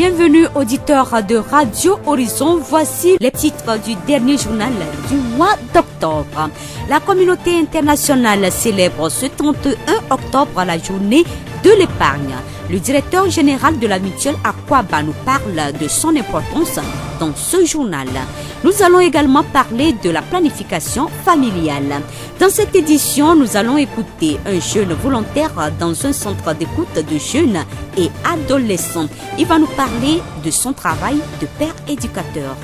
Bienvenue auditeurs de Radio Horizon, voici les titres du dernier journal du mois d'octobre. La communauté internationale célèbre ce 31 octobre la journée de l'épargne. Le directeur général de la mutuelle Akwaba nous parle de son importance dans ce journal. Nous allons également parler de la planification familiale. Dans cette édition, nous allons écouter un jeune volontaire dans un centre d'écoute de jeunes et adolescents. Il va nous parler de son travail de père éducateur.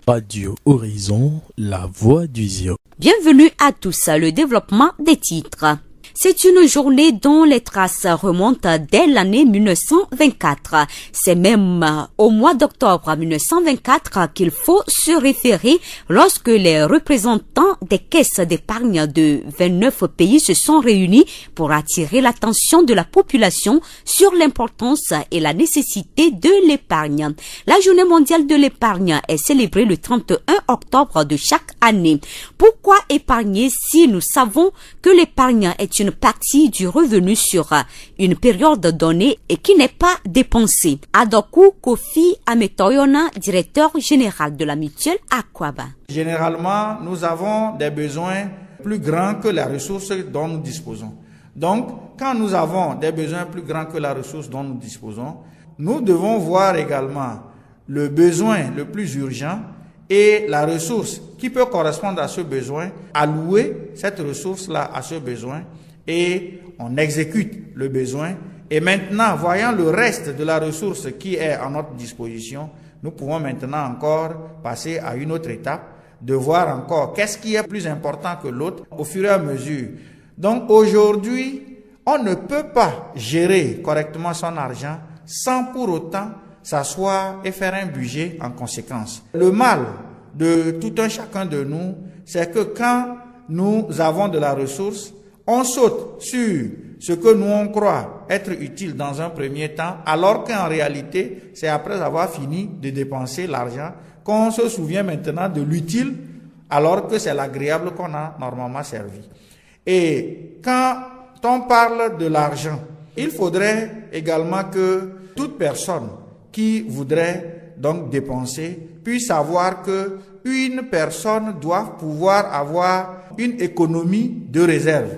Radio Horizon, la voix du Zio. Bienvenue à tous, le développement des titres. C'est une journée dont les traces remontent dès l'année 1924. C'est même au mois d'octobre 1924 qu'il faut se référer lorsque les représentants des caisses d'épargne de 29 pays se sont réunis pour attirer l'attention de la population sur l'importance et la nécessité de l'épargne. La journée mondiale de l'épargne est célébrée le 31 octobre de chaque année. Pourquoi épargner si nous savons que l'épargne est une partie du revenu sur une période donnée et qui n'est pas dépensée? Adoku Kofi Ametoyona, directeur général de la mutuelle Akwaba. Généralement, nous avons des besoins plus grands que les ressources dont nous disposons. Donc, quand nous avons des besoins plus grands que la ressource dont nous disposons, nous devons voir également le besoin le plus urgent et la ressource qui peut correspondre à ce besoin, allouer cette ressource-là à ce besoin et on exécute le besoin. Et maintenant, voyant le reste de la ressource qui est à notre disposition, nous pouvons maintenant encore passer à une autre étape, de voir encore qu'est-ce qui est plus important que l'autre au fur et à mesure. Donc aujourd'hui, on ne peut pas gérer correctement son argent sans pour autant s'asseoir et faire un budget en conséquence. Le mal de tout un chacun de nous, c'est que quand nous avons de la ressource, on saute sur ce que nous on croit être utile dans un premier temps, alors qu'en réalité, c'est après avoir fini de dépenser l'argent qu'on se souvient maintenant de l'utile, alors que c'est l'agréable qu'on a normalement servi. Et quand on parle de l'argent, il faudrait également que toute personne qui voudrait donc dépenser puisse savoir que une personne doit pouvoir avoir une économie de réserve.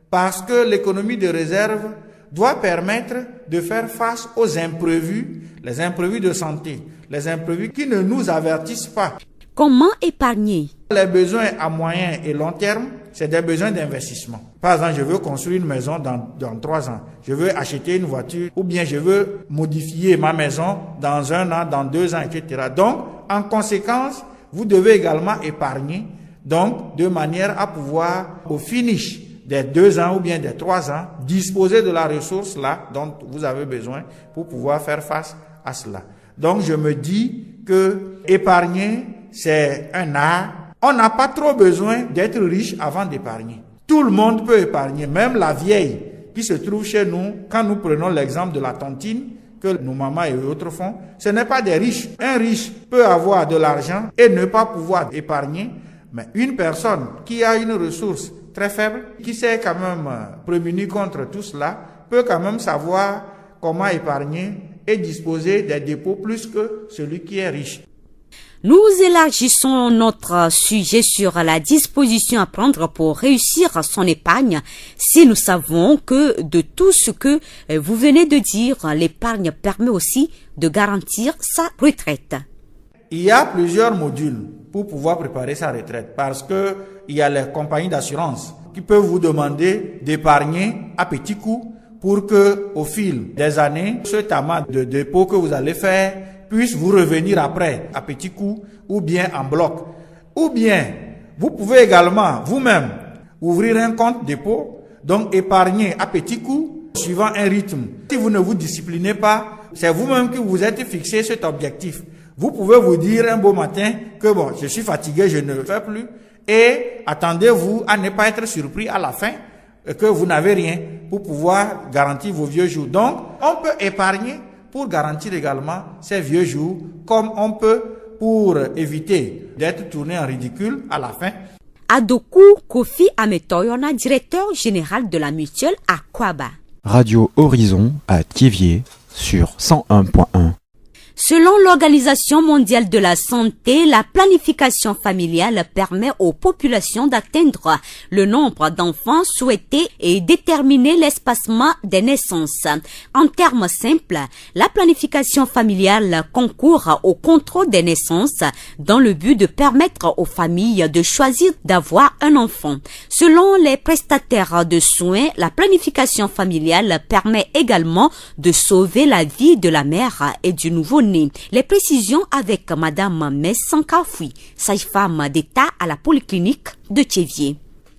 Parce que l'économie de réserve doit permettre de faire face aux imprévus, les imprévus de santé, les imprévus qui ne nous avertissent pas. Comment épargner? Les besoins à moyen et long terme, c'est des besoins d'investissement. Par exemple, je veux construire une maison dans 3 ans. Je veux acheter une voiture ou bien je veux modifier ma maison dans 1 an, dans 2 ans, etc. Donc, en conséquence, vous devez également épargner, donc de manière à pouvoir, au finish des 2 ans ou bien des 3 ans, disposer de la ressource là dont vous avez besoin pour pouvoir faire face à cela. Donc, je me dis que épargner, c'est un art. On n'a pas trop besoin d'être riche avant d'épargner. Tout le monde peut épargner, même la vieille qui se trouve chez nous. Quand nous prenons l'exemple de la tontine que nos mamans et autres font, ce n'est pas des riches. Un riche peut avoir de l'argent et ne pas pouvoir épargner, mais une personne qui a une ressource très faible, qui s'est quand même prémunie contre tout cela, peut quand même savoir comment épargner et disposer des dépôts plus que celui qui est riche. Nous élargissons notre sujet sur la disposition à prendre pour réussir son épargne. Si nous savons que de tout ce que vous venez de dire, l'épargne permet aussi de garantir sa retraite. Il y a plusieurs modules pour pouvoir préparer sa retraite parce que il y a les compagnies d'assurance qui peuvent vous demander d'épargner à petits coups pour que, au fil des années, ce tamas de dépôt que vous allez faire puisse vous revenir après à petits coups ou bien en bloc. Ou bien, vous pouvez également vous-même ouvrir un compte dépôt, donc épargner à petits coups suivant un rythme. Si vous ne vous disciplinez pas, c'est vous-même que vous êtes fixé cet objectif. Vous pouvez vous dire un beau matin que bon, je suis fatigué, je ne le fais plus. Et attendez-vous à ne pas être surpris à la fin que vous n'avez rien pour pouvoir garantir vos vieux jours. Donc, on peut épargner pour garantir également ces vieux jours, comme on peut pour éviter d'être tourné en ridicule à la fin. Adoku Kofi Ametoyona, directeur général de la mutuelle à Kwaba. Radio Horizon à Thiévier sur 101.1. Selon l'Organisation mondiale de la santé, la planification familiale permet aux populations d'atteindre le nombre d'enfants souhaités et déterminer l'espacement des naissances. En termes simples, la planification familiale concourt au contrôle des naissances dans le but de permettre aux familles de choisir d'avoir un enfant. Selon les prestataires de soins, la planification familiale permet également de sauver la vie de la mère et du nouveau-né. Les précisions avec Madame Messankafoui, sage-femme d'État à la polyclinique de Thiévier.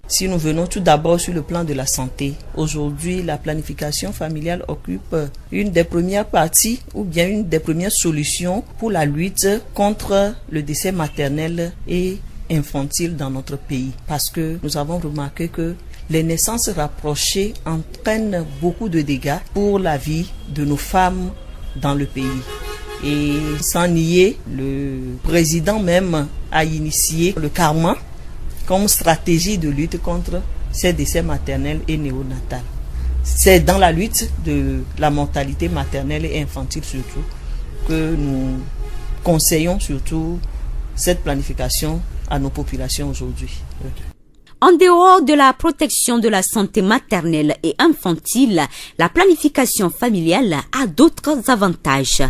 Si nous venons tout d'abord sur le plan de la santé, aujourd'hui la planification familiale occupe une des premières parties ou bien une des premières solutions pour la lutte contre le décès maternel et infantile dans notre pays. Parce que nous avons remarqué que les naissances rapprochées entraînent beaucoup de dégâts pour la vie de nos femmes dans le pays. Et sans nier, le président même a initié le karma comme stratégie de lutte contre ces décès maternels et néonatals. C'est dans la lutte de la mortalité maternelle et infantile surtout que nous conseillons surtout cette planification à nos populations aujourd'hui. En dehors de la protection de la santé maternelle et infantile, la planification familiale a d'autres avantages.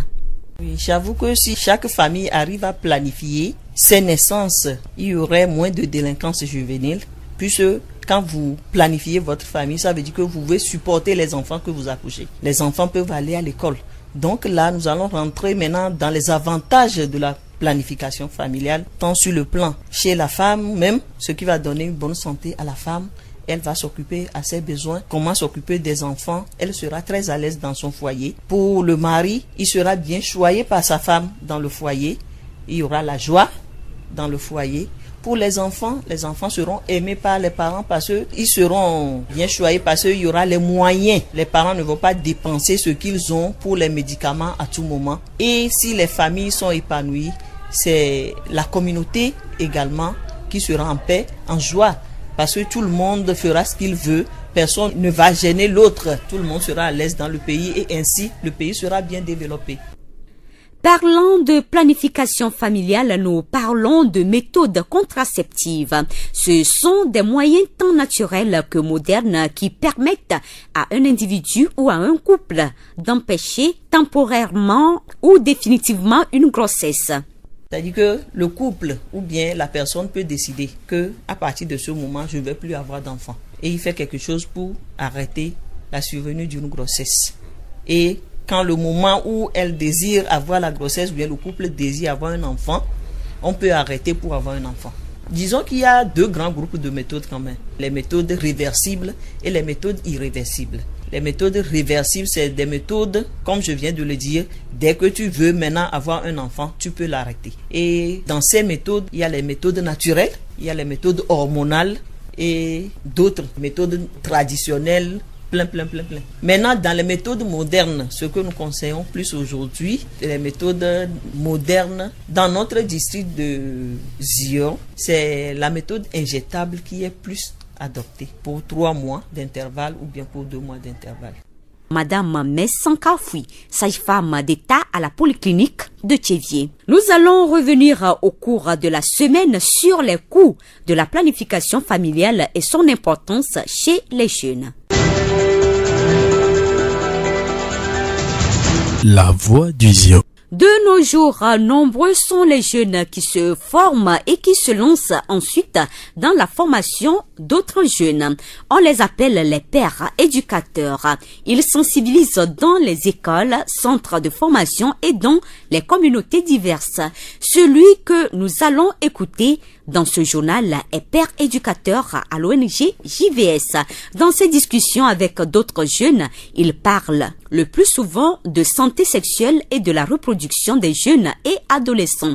Oui, j'avoue que si chaque famille arrive à planifier ses naissances, il y aurait moins de délinquance juvénile, puisque quand vous planifiez votre famille, ça veut dire que vous pouvez supporter les enfants que vous accouchez. Les enfants peuvent aller à l'école. Donc là, nous allons rentrer maintenant dans les avantages de la planification familiale, tant sur le plan chez la femme même, ce qui va donner une bonne santé à la femme. Elle va s'occuper à ses besoins, comment s'occuper des enfants. Elle sera très à l'aise dans son foyer. Pour le mari, il sera bien choyé par sa femme dans le foyer. Il y aura la joie dans le foyer. Pour les enfants seront aimés par les parents parce qu'ils seront bien choyés parce qu'il y aura les moyens. Les parents ne vont pas dépenser ce qu'ils ont pour les médicaments à tout moment. Et si les familles sont épanouies, c'est la communauté également qui sera en paix, en joie. Parce que tout le monde fera ce qu'il veut, personne ne va gêner l'autre, tout le monde sera à l'aise dans le pays et ainsi le pays sera bien développé. Parlant de planification familiale, nous parlons de méthodes contraceptives. Ce sont des moyens tant naturels que modernes qui permettent à un individu ou à un couple d'empêcher temporairement ou définitivement une grossesse. C'est-à-dire que le couple ou bien la personne peut décider que à partir de ce moment, je ne vais plus avoir d'enfant. Et il fait quelque chose pour arrêter la survenue d'une grossesse. Et quand le moment où elle désire avoir la grossesse ou bien le couple désire avoir un enfant, on peut arrêter pour avoir un enfant. Disons qu'il y a deux grands groupes de méthodes quand même. Les méthodes réversibles et les méthodes irréversibles. Les méthodes réversibles, c'est des méthodes, comme je viens de le dire, dès que tu veux maintenant avoir un enfant, tu peux l'arrêter. Et dans ces méthodes, il y a les méthodes naturelles, il y a les méthodes hormonales et d'autres méthodes traditionnelles, plein. Maintenant, dans les méthodes modernes, ce que nous conseillons plus aujourd'hui, les méthodes modernes, dans notre district de Zion, c'est la méthode injectable qui est plus adoptée pour 3 mois d'intervalle ou bien pour 2 mois d'intervalle. Madame Messankafoui, sage-femme d'État à la polyclinique de Thiévier. Nous allons revenir au cours de la semaine sur les coûts de la planification familiale et son importance chez les jeunes. La voix du Zion. De nos jours, nombreux sont les jeunes qui se forment et qui se lancent ensuite dans la formation d'autres jeunes. On les appelle les pères éducateurs. Ils sensibilisent dans les écoles, centres de formation et dans les communautés diverses. Celui que nous allons écouter dans ce journal est père éducateur à l'ONG JVS. Dans ses discussions avec d'autres jeunes, il parle le plus souvent de santé sexuelle et de la reproduction des jeunes et adolescents.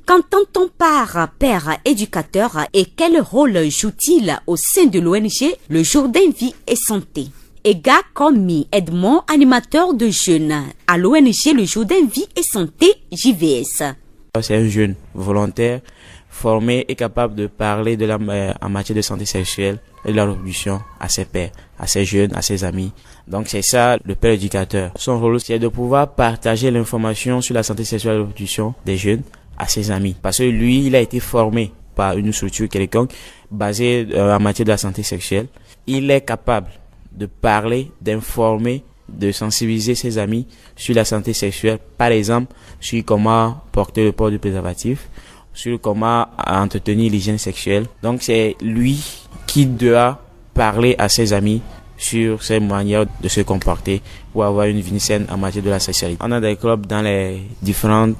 Qu'entend-on par père éducateur et quel rôle joue-t-il au sein de l'ONG Le Jourdain Vie et Santé? Ega Komi Edmond, animateur de jeunes à l'ONG Le Jourdain Vie et Santé JVS. C'est un jeune volontaire, formé et capable de parler en matière de santé sexuelle et de la reproduction à ses pairs, à ses jeunes, à ses amis. Donc c'est ça le père éducateur. Son rôle, c'est de pouvoir partager l'information sur la santé sexuelle et la reproduction des jeunes à ses amis. Parce que lui, il a été formé par une structure quelconque basée en matière de la santé sexuelle. Il est capable de parler, d'informer, de sensibiliser ses amis sur la santé sexuelle, par exemple sur comment porter le port du préservatif, sur comment entretenir l'hygiène sexuelle. Donc c'est lui qui doit parler à ses amis sur ses manières de se comporter pour avoir une vie saine en matière de la sexualité. On a des clubs dans les différents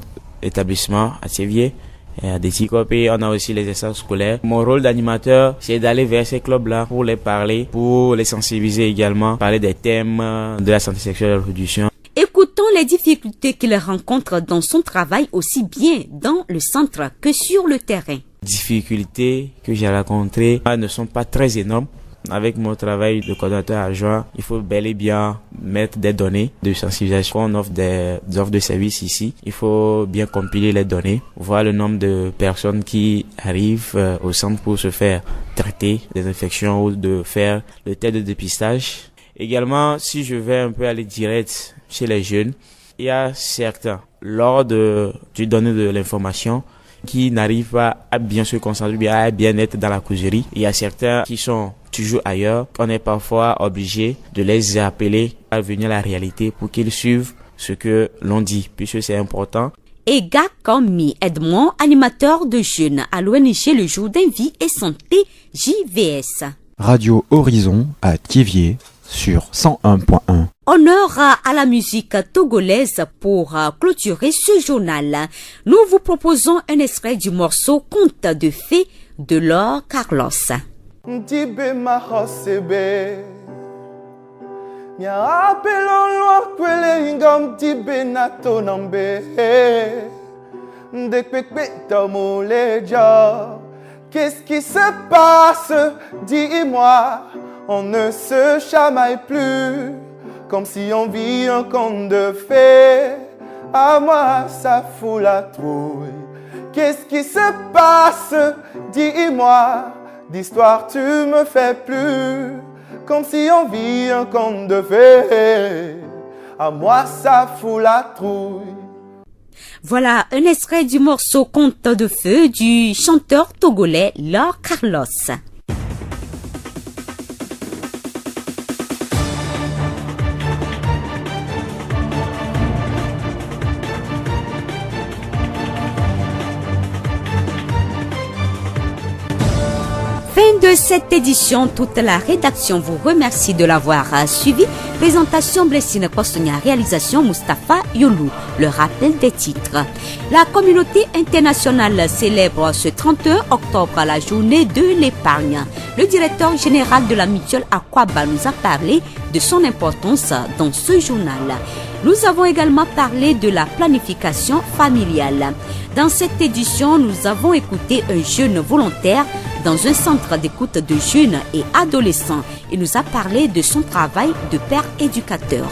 établissements à Thiéviers, à Déticopé, on a aussi les espaces scolaires. Mon rôle d'animateur, c'est d'aller vers ces clubs-là pour les parler, pour les sensibiliser également, parler des thèmes de la santé sexuelle et de la reproduction. Écoutons les difficultés qu'il rencontre dans son travail aussi bien dans le centre que sur le terrain. Les difficultés que j'ai rencontrées ne sont pas très énormes. Avec mon travail de coordinateur adjoint, il faut bel et bien mettre des données de sensibilisation. On offre des offres de services ici. Il faut bien compiler les données, voir le nombre de personnes qui arrivent au centre pour se faire traiter des infections ou de faire le test de dépistage. Également, si je vais un peu aller direct chez les jeunes, il y a certains, lors du donner de l'information, qui n'arrivent pas à bien se concentrer, bien à bien être dans la causerie. Il y a certains qui sont toujours ailleurs. On est parfois obligé de les appeler à venir à la réalité pour qu'ils suivent ce que l'on dit, puisque c'est important. Ega Komi Edmond, animateur de jeunes à l'ONG Le Jour d'un Vie et Santé JVS. Radio Horizon à Thiéviers sur 101.1. Honneur à la musique togolaise pour clôturer ce journal. Nous vous proposons un extrait du morceau Conte de fées de Laure Carlos. Ntibe mahosebe Mia apelon loa kwele ingam tibe nato nambe Ndekpekpe tamoleja. Qu'est-ce qui se passe? Dis-moi, on ne se chamaille plus comme si on vit un conte de fées. À moi ça fout la trouille. Qu'est-ce qui se passe? Dis-moi, d'histoire tu me fais plus comme si on vit un conte de fées. À moi ça fout la trouille. Voilà un extrait du morceau Conte de feu du chanteur togolais Laure Carlos. Fin de cette édition, toute la rédaction vous remercie de l'avoir suivi. Présentation Blessine Kostonia, réalisation Mustapha Yolou. Le rappel des titres. La communauté internationale célèbre ce 31 octobre la journée de l'épargne. Le directeur général de la mutuelle Aquaba nous a parlé de son importance dans ce journal. Nous avons également parlé de la planification familiale. Dans cette édition, nous avons écouté un jeune volontaire dans un centre d'écoute de jeunes et adolescents. Il nous a parlé de son travail de père éducateur.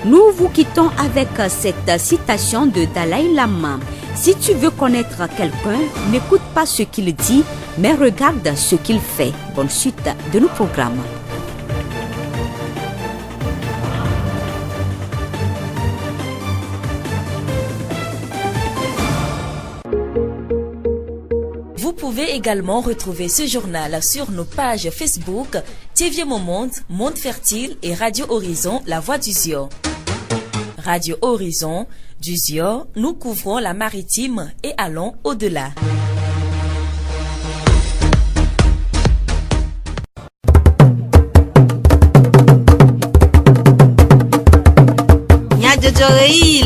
Nous vous quittons avec cette citation de Dalai Lama. Si tu veux connaître quelqu'un, n'écoute pas ce qu'il dit, mais regarde ce qu'il fait. Bonne suite de nos programmes. Vous pouvez également retrouver ce journal sur nos pages Facebook, Thiéviers Mon Monde, Monde Fertile et Radio Horizon, La Voix du Zio. Radio Horizon, du Zio, nous couvrons la maritime et allons au-delà.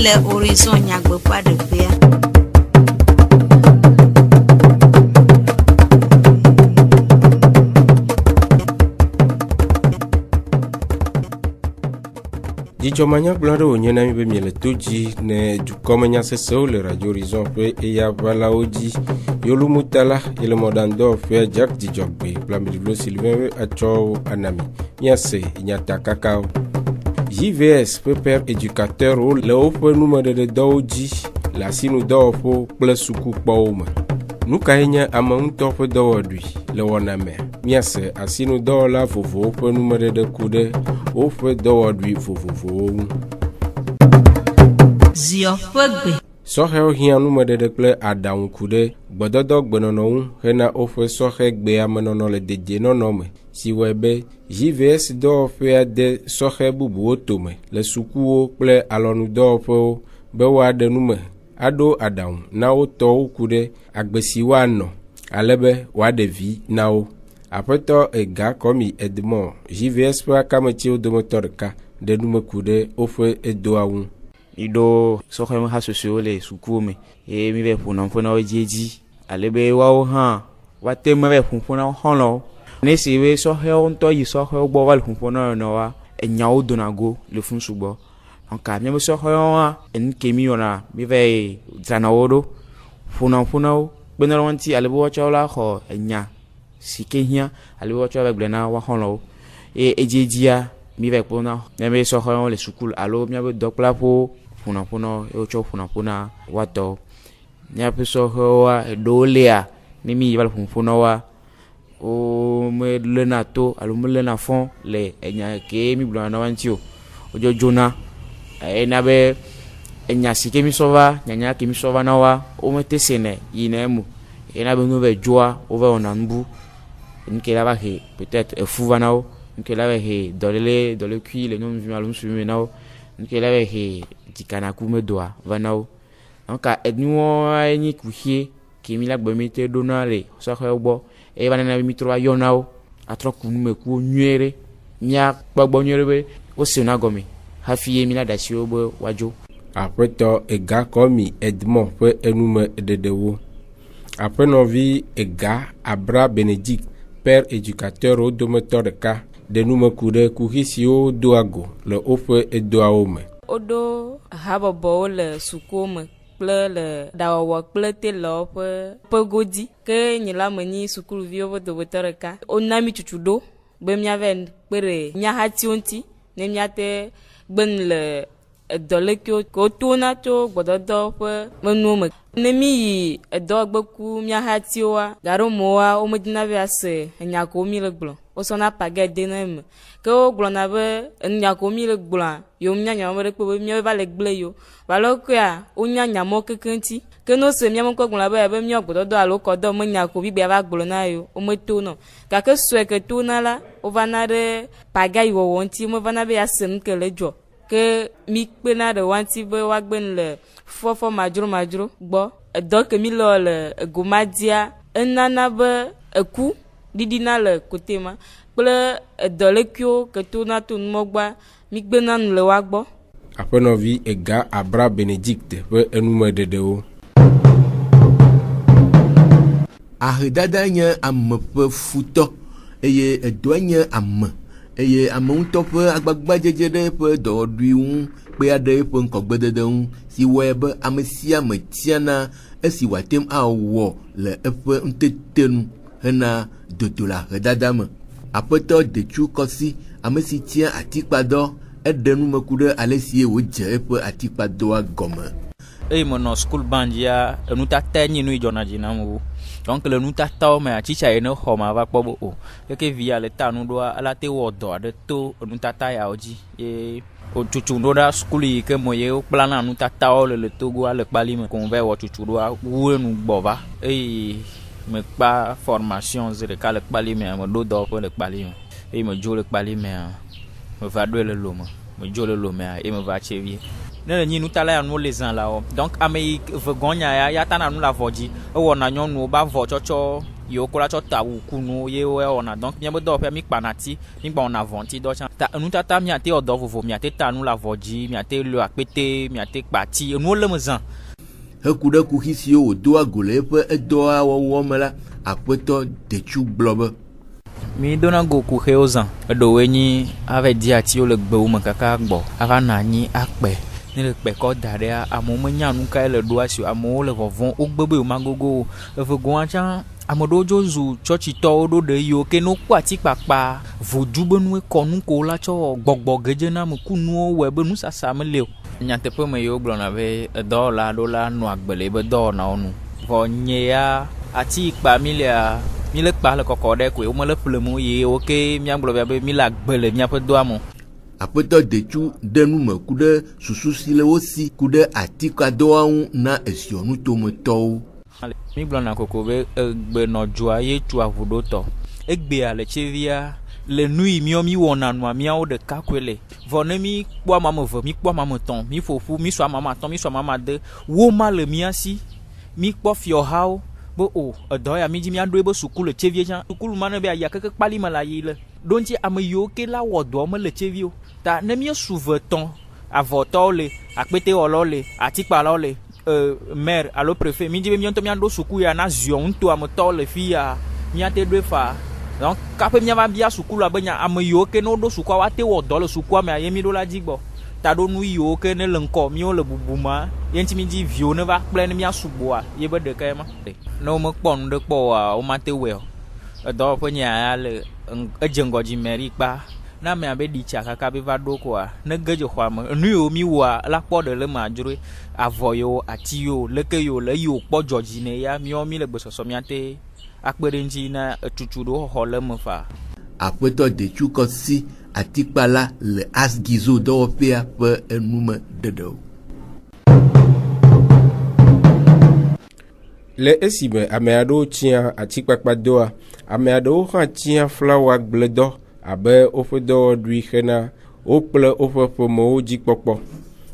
Le Horizon nyagbe pas de paix. Jijomanya blando nyena mi be miele toji ne jukomanya seso le Radio Horizon pe eya bala oji yolu mutala ele modando fe Jack Dijogbe Blamidlo Sylvain Acho Anami Nyase nyata kakao JVS père éducateur le open numéro de doji le asinudɔwɔƒewo kple sukukpɔwo me. Nu kae nye ame ŋutɔ ƒe dɔwɔɖui le wɔna mea? Míase asinudɔwɔla vovovowo ƒe numeɖeɖe ku ɖe woƒe dɔwɔɖui vovovowo ŋu. Sɔhɛwo hiã numeɖeɖe kple aɖaŋu ku ɖe gbɔdɔdɔ gbenɔnɔ ŋu hena woƒe sɔhɛ gbea menɔnɔ le dedienɔnɔ me, si wɔe be JVS dɔwɔƒea de sɔhɛ bubuwo tome le sukuwo kple alɔnudɔwɔƒewo be woaɖe nume aɖo aɖaŋu na wo tɔwo ku ɖe agbe si woanɔ, alebe woaɖe vi na wo. Aƒetɔ Ega Kɔmi Edmond, JVS ƒe akametsiwo dometɔ ɖeka, ɖe nume ku ɖe woƒe edoa ŋu. Ido sɔhɛ hasosowo le sukuwo me ye mi bɛ ƒo na wo dzedzi alebe woawo hã woate me bɛ ƒoƒo na wo xɔlɔwo. Ne si be sɔhɛwo ŋutɔ yi sɔhɛwo gbɔ va le ƒoƒo na wa enyawo dona go le fun sugbɔ. Anka mi be sɔhɛwo hã enu ke mi yɔna mi bɛ dzana wo ɖo ƒona wo kpena ɖe ŋuti alebe woatsɔ la xɔ enya si ke hiã alebe woatsɔ bɛ gblẽ na wa xɔlɔwo ye edzedzia mi bɛ kpɔna ne be sɔhɛwo le sukulu alo mi be dɔkplaƒewo ƒona ye wotsɔ ƒona woatɔ miaƒe sɔhɛwoa eɖewo lia ne mi va le ƒoƒo na wa o me lena to alo me lena fɔ le enya ke mi gblɔna na wa ŋuti o wodzɔdzona ena be enya si ke mi sɔ va nyanya ke mi sɔ va na wa wo mete sene yina emu ena be nu be dzɔa wo va wɔna nubu nuke la va he peut-être efu va na wo nuke la va he dɔlekui le nyɔnuvi alo ŋutsuvi na wo nuke la va he dzikanaku medoa va na wo. Donc enuwoa nyi kuxie ke mi la gbe mi te ɖona le sɔhɛwo gbɔ eye va nana be mi trɔ va yɔna wo atrɔ ku numekuwo nyuie ɖe miakpɔ gbɔ nyuie ɖe be wose na gɔme hafi ye mi la ɖe asi wo be woadzo. Aƒetɔ Ega Kɔmi Edmond ƒe enume ɖeɖewo. Aƒenɔvi Ega Abra Benedict, père éducateur wo dometɔ ɖeka, ɖe nume ku ɖe kuxi siwo doa go le woƒe edoawo me. Woɖo habɔbɔwo le sukuwo me kple le ɖawɔwɔ kple telɔwo ƒe godzi ke nye la me nyi sukuluviwo ƒe dometɔ ɖeka. Wona mi tutu ɖo be miave kpe ɖe miahatiwo ŋuti ne miate gben le edɔlekiwo ke wotona tso gbɔdɔdɔ ƒe menuwo me. Ne mi yi edɔ gbe ku miahatiwoa gaɖomowoa womedina be ase enya ko mi le gblɔ wosɔna page de na eme ke wogblɔna be enya ko mi le gblɔa yewo mianya me ɖe kpe be miava le gble yo valo kea wonya nyamɔ kekeŋ ŋuti ke no se miame kɔ gblɔna be miɔ gbɔdɔdɔ alo kɔdɔ menya ko bi va gblɔ na yo wometo no gake sue ke to na la wovana ɖe page yi wɔwɔ ŋuti womevana be ase nu ke le dzɔ ke mi kpena ɖe wanti be woagben le fɔfɔ madzro gbɔ edɔ ke mi le egomadzia enana be eku ɖiɖina le kote ma kple edɔlekiwo ke tona to numɔgba mi gbena nu le wa gbɔ. Aƒenɔvi Ega Abra Benedict ƒe enume ɖeɖewo. Ahedada nye ame ƒe futɔ eye edoa nye ame eye ame ŋutɔ ƒe agbagbadzedze ɖe ƒe dɔwɔɖui ŋu kpea ɖe eƒe ŋkɔgbedede ŋu si wɔe be ame sia ame tiana esi wòatem awɔ le eƒe ŋutete nu hena dodo le ahedada me. Aƒetɔ Detsu Kɔsi, ame si tia atikpadɔ, eɖe nume ku ɖe ale sie wòdze eƒe atikpadɔa gɔme. Eye menɔ school bandia enutata nye nu idzɔna dzi nam wo. Donc le nutatawo me atsitsa yi ne xɔ ma va kpɔ be o keke via le ta nu ɖoa ela te wɔ dɔ aɖe to nutata yawo dzi ye wotutu ɖo ɖa school yi ke me ye wokplana nutatawo le Togoa le kpali me ko va wɔ tutu ɖoa wu enu gbɔ va eye me kpa formation zi ɖeka le kpali me me ɖo dɔwɔƒe le kpali me eye me dzo le kpali me me va ɖoe le lome me dzo le lome eye me va tse vie. Ne le nyi nutala ya nu le zan la o donc ame yi ve gɔnya ya tana nu la vɔ dzi ewɔna nyɔnuwo ba vɔ tsɔtsɔ yewo ko la tsɔ ta wu kunu ye wɔna donc miabe dɔwɔƒe mi kpana ti mi gbɔna vɔ ŋuti dɔ tsa ta nutata miate wɔ dɔ vovo miate ta nu la vɔ dzi miate lo akpete miate kpati enuwo le me zan. Heku ɖe kuxi siwo wòdo ago le eƒe edɔa wɔwɔ me la, Aƒetɔ Detsu gblɔ be mi dona go kuxewo zan eɖewoe nyi ave di atiwo le gbewo me kaka gbɔ ava na anyi akpe ne le kpe kɔ da ɖea amewo menya nu kae le ɖo asi amewo le vɔvɔm wogbe be magogo eve goa tsã ame ɖewo dzo zu tsɔtsitɔwo ɖo ɖe yiwo ke no kpɔ atikpakpa vodu be nue kɔ nu ko la tsɔ gbɔgbɔ gedze na me ku nuwo wɔe be nusasa me le o nyateƒe me yewo gblɔna be dɔwɔla aɖewo la nɔ agbe le ebe dɔwɔnawo nu vɔ nye ya ati kpa mi le kpa le kɔkɔ ɖe koe womele ƒlem o ye woke míagblɔ bia be mi le agbe le míaƒe doa me. Aƒetɔ Detsu de nu me ku ɖe susu si le wosi ku ɖe atikadɔa ŋu na esiɔnutometɔwo. Mi gblɔna koko be egbenɔdzoa ye tu avuɖotɔ egbea le tsevia le nu yi mi wɔna nua míawo ɖeka koe le vɔ ne mi kpɔ ame eve mi kpɔ ame etɔ̃ mi ƒoƒu mi sɔ ame atɔ̃ mi sɔ ame ade wo ma le mía si mi kpɔ fiɔhawo be o edɔ ya mi dzi míaɖo ebe suku le tsevie tsã sukulu ma ne be ayi keke kpali me la yi le ɖo ŋuti ame yiwo ke la wɔ dɔ me le tsevie o ta ne mi su ve tɔ̃ avɔtɔwo le akpetewɔlawo le atikpalawo le maire alo préfet mi dzi be míawo ŋutɔ míaɖo suku ya na ziɔ ŋuto ametɔwo le fi ya míate ɖoe fa. Donc, kape miava bia sukulu abe nya ame yiwo ke no do sukua wate wɔ dɔ le sukua me aye mi do la dzi gbɔ ta do nu yiwo ke ne le ŋkɔ miwo le bubu ma ye ŋti mi dzi viwo ne va kple ne mia sugbɔa ye be ɖeka ye ma ne wo me kpɔ nu ɖe kpɔ oa wo mate wɔe o edɔwɔƒe nya ya le edze ŋgɔ dzi mɛri kpa na ame abe ɖi tsa kaka be va ɖo koa ne ge dze xɔa me nu yiwo mi wɔa la kpɔ ɖe le me adzroe avɔ yiwo ati yiwo leke yiwo le yiwo kpɔ dzɔdzi ne ya miwo mi le gbesɔsɔ miate akpe ɖe ŋuti na etutu ɖewo xɔxɔ le me fa. Aƒetɔ Detsu kɔ si atikpala le Asgizo dɔwɔƒea ƒe enume ɖeɖewo. Le esime ame aɖewo tia atikpakpadoa, ame aɖewo hã tia flawa gbledɔ abe woƒe dɔwɔɖui hena wo kple woƒe ƒomewo dzikpɔkpɔ.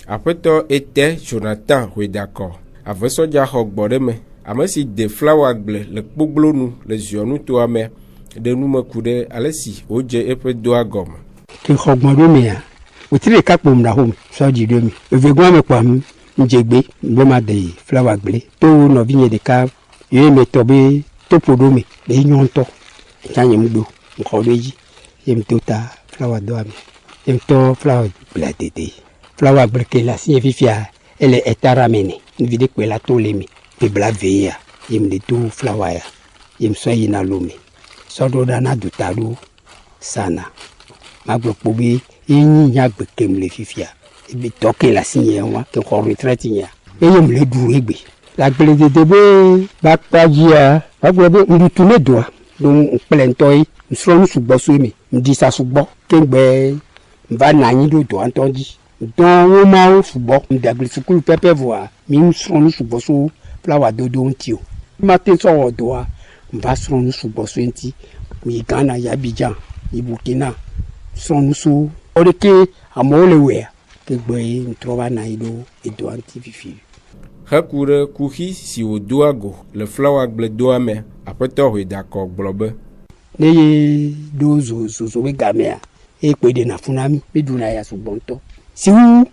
Aƒetɔ Ete Jonathan Huedakɔ avesɔdzaxɔ gbɔɖeme ame si de flawa gble le kpogblonu le ziɔnutoa me ɖe nume ku ɖe ale si wodze eƒe doa gɔme. Ke xɔ gbɔ ɖo mea wotri ɖeka kpom ɖa home sɔdzi ɖo mi evegua me kpam ndzegbe be ma de flawa gble to nɔvinye ɖeka ye me tɔ be toƒo ɖo me le nyɔ ŋutɔ etsa nye mu ɖo ŋxɔ ɖo dzi ye me to ta flawa doa me ye me tɔ flawa gble dede flawa gble ke le asi fifia ele etara me ne nuvi ɖe kpe la to le me pebla ve ya ye me to flawa ya ye me sɔ yina lome sɔɖo ɖa na duta ɖo sana magblɔ kpɔ be yenyi nya gbekem le fifia ebe tɔ ke le asi nye wa ke xɔ retraite nya eye me le ɖu egbe le agbledede be bakpa dzia magblɔ be ŋuɖutu ne doa do kple ŋutɔ ye nsrɔ̃ nu sugbɔ so me ŋdi sa sugbɔ ke gbe va na anyi ɖo doa ŋutɔ dzi dɔn wo mawo sugbɔ ŋdagble sukulu pɛpɛ voa mi ŋusrɔ̃ nu sugbɔ so flawa dodo ŋuti o ma te sɔ wɔ doa va srɔ̃ nu sugbɔ so ŋuti mi Ghana ya Abidjan yi Burkina srɔ̃ nu so ɔɖeke amewo le wɛa ke gbe ŋutrɔ va na anyi ɖo edoa ŋuti fifi. Heku ɖe kuxi si wòdoa go le flawa gbledoa me aƒetɔ Huedakɔ gblɔ be ne ye ɖo zozo be gamea eye kpe ɖena fu na mi meɖuna ya sugbɔ ŋutɔ siwu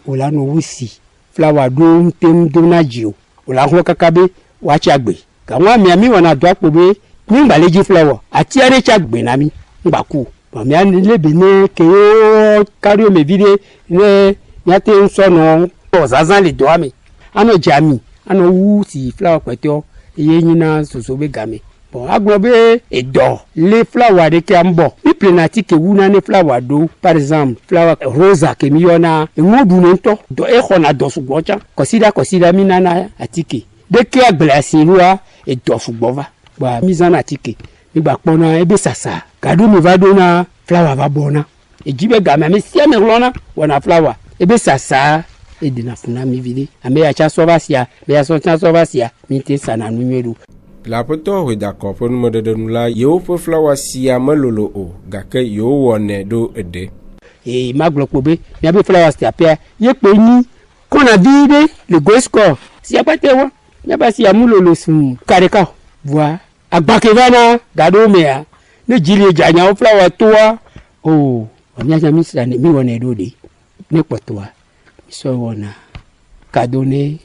wòla nɔ wu si flawa ɖo ŋutem do na dzi o wòla xɔ kaka be woatsi agbe gaŋua mia mi wɔna do akpo be mi ŋgba le dzi flawa ati aɖe tsi agbe na mi ŋgba ku bon mia le be ne ke wo kaɖo me vi ɖe ne miate ŋusɔ nɔ ɔzazã le doa me anɔ dze ami anɔ wu si flawa kpɛtɔ eye nyina soso be game bon agblɔ be edɔ le flawa ɖeke ambɔ mi plena atike wuna ne flawa ɖo par exemple flawa rosa ke mi yɔna eŋuɖu ne ŋutɔ dɔ exɔna dɔ sugbɔ tsã kɔsiɖa mi nana atike ɖeke agble asi ɖoa edɔ sugbɔ va gba mi zãna atike mi gba kpɔna ebe sasa gaɖo mi va ɖo na flawa va bɔna edzi be game ame sia me ɣlɔna wɔna flawa ebe sasa edena fu na mi vi ɖe ame ya tsa sɔ va sia me ya sɔ tsa sɔ va sia mi te sana nu nyuie ɖo. Le aƒetɔ Huedakɔ ƒe numeɖeɖe nu la yewo ƒe flawa sia melolo o gake yewo wɔnɛ ɖo eɖe. Magblɔ kpɔ be miabe flawa sia pea ye kpe nyi kɔna vi ɖe le goskɔ sia kpate wɔ miaba sia mu lolo sum kareka voa agbake va na gaɖo mea ne dzi le dzanyawo flawa toa o miaza mi sra ne mi wɔnɛ ɖo ɖe ne kpɔtɔa mi sɔ wɔna kado ne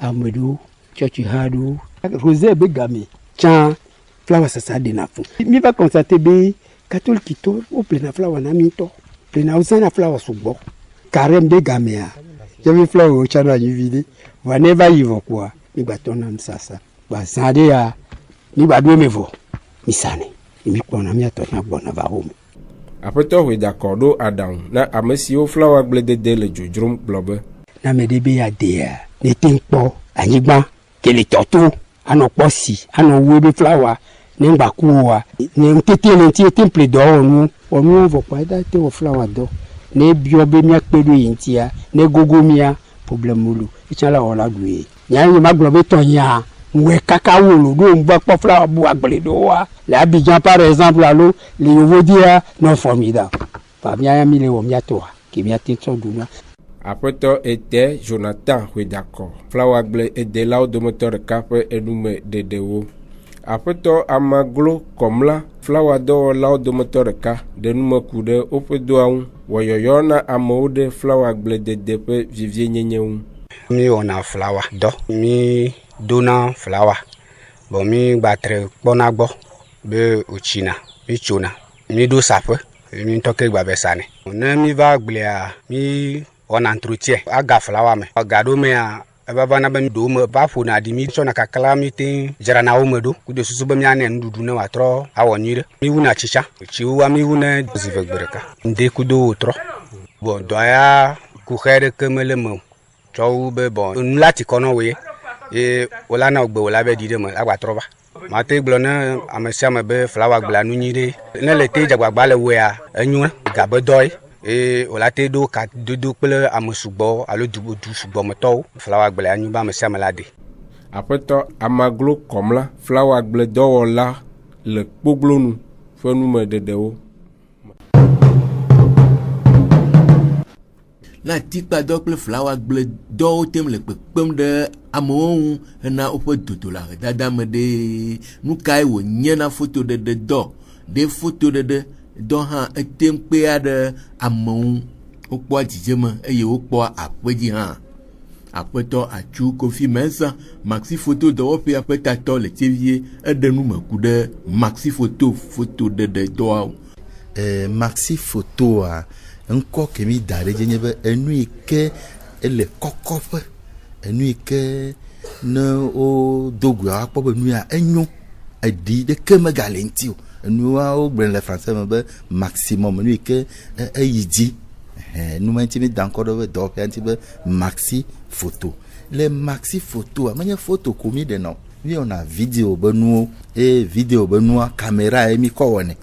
ame ɖewo tsɔtsi hã ɖewo rosé be game tsã flawa sasa ɖena fu mi va constate be katolikitɔ wo plena flawa na mi ŋutɔ plena wozãna flawa sugbɔ karem be gamea yevi flawa wo tsã na anyi vi ɖe voa ne va yi vɔ kɔa mi gba tɔna nusasa gba zã ɖe ya mi gba ɖo me vɔ mi sanɛ mi kpɔna miatɔ na gbɔna va home. Aƒetɔ hoe d'accord ɖo aɖaŋu na ame siwo flawa gble dede le dzodzrom gblɔ be. Na ame ɖe be yeadea ne te kpɔ anyigba ke le tɔto anɔ kpɔ si anɔ wo be flawa ne ŋgbakuwoa ne ŋutete le ŋuti te ple dɔwɔnuwo wɔnuwo vɔ kpa eda te wɔ flawa dɔ ne biɔ be míakpe ɖo yi ŋutia ne gogo mía problème wolo etsã la wɔ la ɖu ye nyanya ma gblɔ be tɔnya ŋue kaka wolo ɖo ŋgba kpɔ flawa bu agble ɖowoa le Abidjan par exemple alo le Yovodia non formidable ba míaya mi le wɔ míatɔa ke míate tsɔ ɖu na. Aƒetɔ ete Jonathan hoe d'accord flawa gble edelawo dometɔ ɖeka ƒe enume dedewo. Aƒetɔ Amaglo Kɔmla flawa dɔwɔlawo dometɔ ɖeka ɖe nume ku ɖe woƒe doa ŋu wɔyɔyɔ na amewo ɖe flawa gble dede ƒe vivienyenye ŋu. Mi wɔna flawa dɔ mi dona flawa bɔn mi gbatre kpɔna gbɔ be wotsina mi tsona mi ɖo saƒe mi ŋutɔ ke gba be sa ne ne mi va gblea mi wɔna entretien aga flawa me ga ɖo mea eva na be mi ɖo me va ƒona ɖi mi tsɔna kakla mi te dzrana wo me ɖo kudo susu be mianɛ nuɖuɖu ne wòatrɔ awɔ nyui ɖe mi wuna tsitsa tsiwoa mi wuna zive gbe ɖeka ŋde kudo wòtrɔ bɔn dɔ ya ku xe ɖeke mele me o tsɔ wu be bɔn nu la ti kɔ nɔ wo ye ye wola na gbe wola be ɖi ɖe me agbatrɔ va mate gblɔ ne ame sia ame be flawa gblea nu nyui ɖe ne le te dzagbagba le woea enyo gabe dɔ ye e wola te ɖo ka dodo kple ame sugbɔ alo du sugbɔmetɔwo flawa gblea nyu be ame sia ame la de. Aƒetɔ Amaglo Kɔmla flawa gble dɔwɔla le kpoglonu ƒe nume dedewo. Na tikpadɔ kple flawa gble dɔwo tem le kpekpem ɖe amewo ŋu hena woƒe dodo la dada me ɖe nu kae wònye na fotoɖeɖe dɔ ɖe fotoɖeɖe dɔ hã etem kpea ɖe amewo wokpɔa dzidzeme eye wokpɔa aƒedzi hã. Aƒetɔ Atsu Kofi Mensa maxi foto dɔwɔƒea ƒe tatɔ le tevie eɖe nume ku ɖe maxi fotoɖeɖe dɔawo. Maxi fotoa ŋkɔ ke mi da ɖe dzi nye be enu yi ke ele kɔkɔƒe enu yi ke ne wo dogoa akpɔ be nu ya enyo eɖi ɖeke megale ŋuti o enua wo gblẽ le français me be maximum nu yi ke eyi dzi nu ma ŋuti mi da ŋkɔ ɖe be dɔwɔƒea ŋuti be maxi foto le maxi fotoa menye foto ko mi ɖenɔ mi wɔna video be nuwo eye video be nua caméra ye mi kɔ wɔnɛ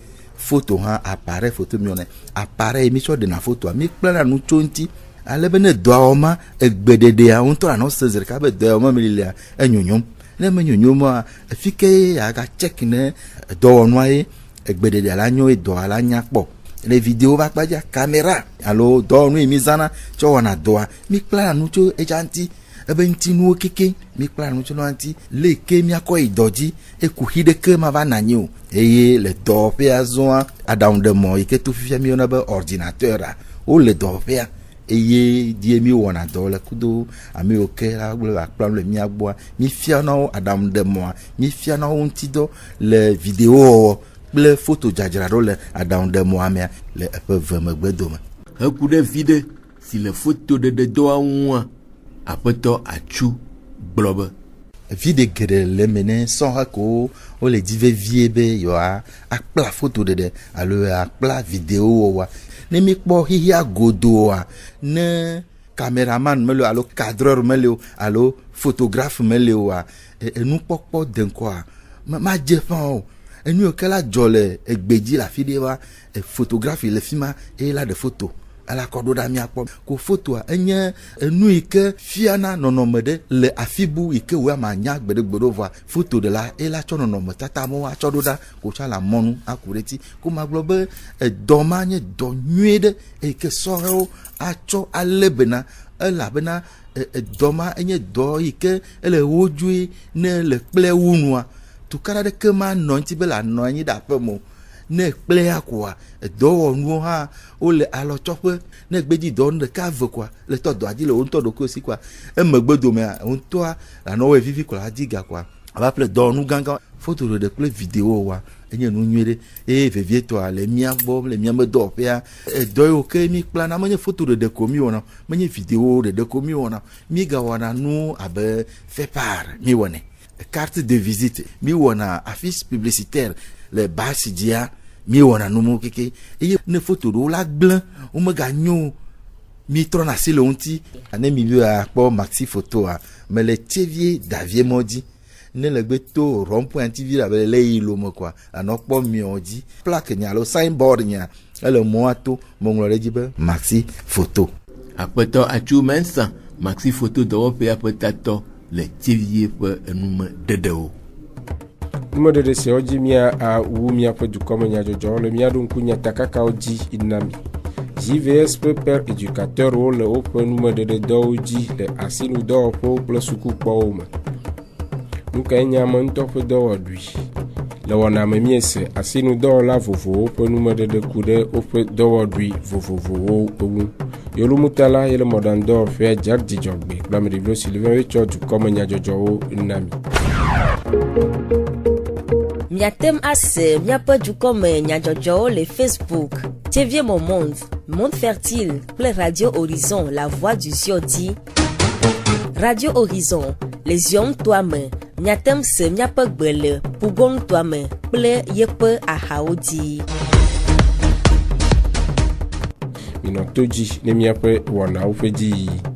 foto hã appareil photo mi wɔnɛ appareil mi tsɔ ɖena fotoa mi kplena nu tso ŋuti ale be ne dɔa ma egbeɖeɖea ŋutɔ anɔ se zi ɖeka be dɔa ma mi lia enyonyom ne me nyonyoma fi ke aga check ne dɔwɔnua ye egbeɖeɖea la nyo ye dɔa la nya kpɔ le video va kpadza caméra alo dɔwɔnu yi mi zana tsɔ wɔna dɔa mi kplena nu tso edza ŋuti ebe ŋutinuwo keke mi kplena nu tso ŋuti le ke miakɔ yi dɔ dzi eku ƒi ɖeke ma va nanyi o eye le dɔwɔƒea zɔa aɖaŋuɖemɔ yi ke to fifia mi yɔna be ordinateur wo le dɔwɔƒea eye die mi wɔna dɔ le kudo ame yiwo ke la gblɔ va kplam le mia gbɔa mi fia na wo aɖaŋuɖemɔa mi fia na wo ŋutidɔ le video wɔwɔ kple foto dzadzraɖo le aɖaŋuɖemɔa mea le eƒe ve megbe dome. Heku ɖe vi ɖe si le fotoɖeɖe dɔa ŋua Aƒetɔ Atsu gblɔ be vi ɖe geɖe le me ne sɔhe ko wole dzi vevie be yewoa akpla fotoɖeɖe alo akpla video wɔwa ne mi kpɔ xixia godoa ne cameraman mele alo cadreur mele alo photographe mele oa enukpɔkpɔ de ŋkɔa ma dze ƒã o enu yi ke la dzɔ le egbedzi le afi ɖe wa photographe le fi ma eye la ɖe foto ala kɔ ɖo ɖa miakpɔ ko fotoa enye enu yi ke fiana nɔnɔme ɖe le afi bu yi ke wo ama nya gbeɖegbeɖo vɔa foto ɖe la ela tsɔ nɔnɔme tata mo atsɔ ɖo ɖa ko tsɔ la mɔnu aku ɖe ti ko ma gblɔ be dɔ ma nye dɔ nyui ɖe eyi ke sɔhewo atsɔ ale bena elabena dɔ ma enye dɔ yi ke ele wo dzoe ne le kple wunua tukara ɖeke ma nɔ ŋuti be la nɔ anyi ɖe aƒe mo ne kplea koa dɔwɔnuwo hã wole alɔtsɔƒe ne gbedzi dɔwɔnu ɖeka ve koa le tɔ dɔa dzi le wo ŋutɔ ɖokui si koa emegbe domea ŋutɔa lanɔ wɔe vivi koa adi ga koa ava ƒle dɔwɔnu gãgã foto ɖeɖe kple video wa enye nu nyui ɖe eye vevietɔa le mia gbɔ le mia me dɔwɔƒea dɔ yiwo ke mi kplana menye foto ɖeɖe ko mi wɔna menye video ɖeɖe ko mi wɔna mi gawɔna nu abe fepar mi wɔnɛ carte de visite mi wɔna affiche publicitaire le basi dzia mi wɔna numu keke eye ne photo ɖewo la gblẽ womega nyo mi trɔna asi le ŋuti ane mi bi akpɔ maxi photoa me le tievie davie mɔ dzi ne le gbe to rond-point TV la be le yi lo me quoi anɔ kpɔ miɔ dzi plaque nya alo signboard nya ele mɔa to mɔŋlɔ ɖe dzi be maxi photo. Aƒetɔ Atsu Mensa maxi photo dɔwɔƒea ƒe tatɔ le tievie ƒe enume dedewo. Numedede siawo dzi mia awu miaƒe dukɔme nyadzɔdzɔwo le mia ɖo ŋku nyatakakawo dzi yina mi. JVS ƒe père éducateurwo le woƒe numedede dɔwo dzi le asinudɔwɔƒewo kple sukukpɔwo me. Nu kae nye ame ŋutɔ ƒe dɔwɔɖui. Le wɔna me miese asinudɔwɔla vovovowo ƒe numedede ku ɖe woƒe dɔwɔɖui vovovowo ŋu. Yolumutala yele mɔɖaŋudɔwɔƒea Jack Dzidzɔgbe kple ameɖiblo Sylvain wetsɔ dukɔme nyadzɔdzɔwo na mi. Miatem ase miaƒe dukɔme nyadzɔdzɔwo le Facebook, TV Moment, Monde Fertile kple Radio Horizon, La Voix du Zion dzi. Radio Horizon, les yom toa me, miatem se miaƒe gbe le Pugon toa me kple yeƒe ahawo dzi. Minɔ to dzi ne miaƒe wɔnawo ƒe dzi yiyi.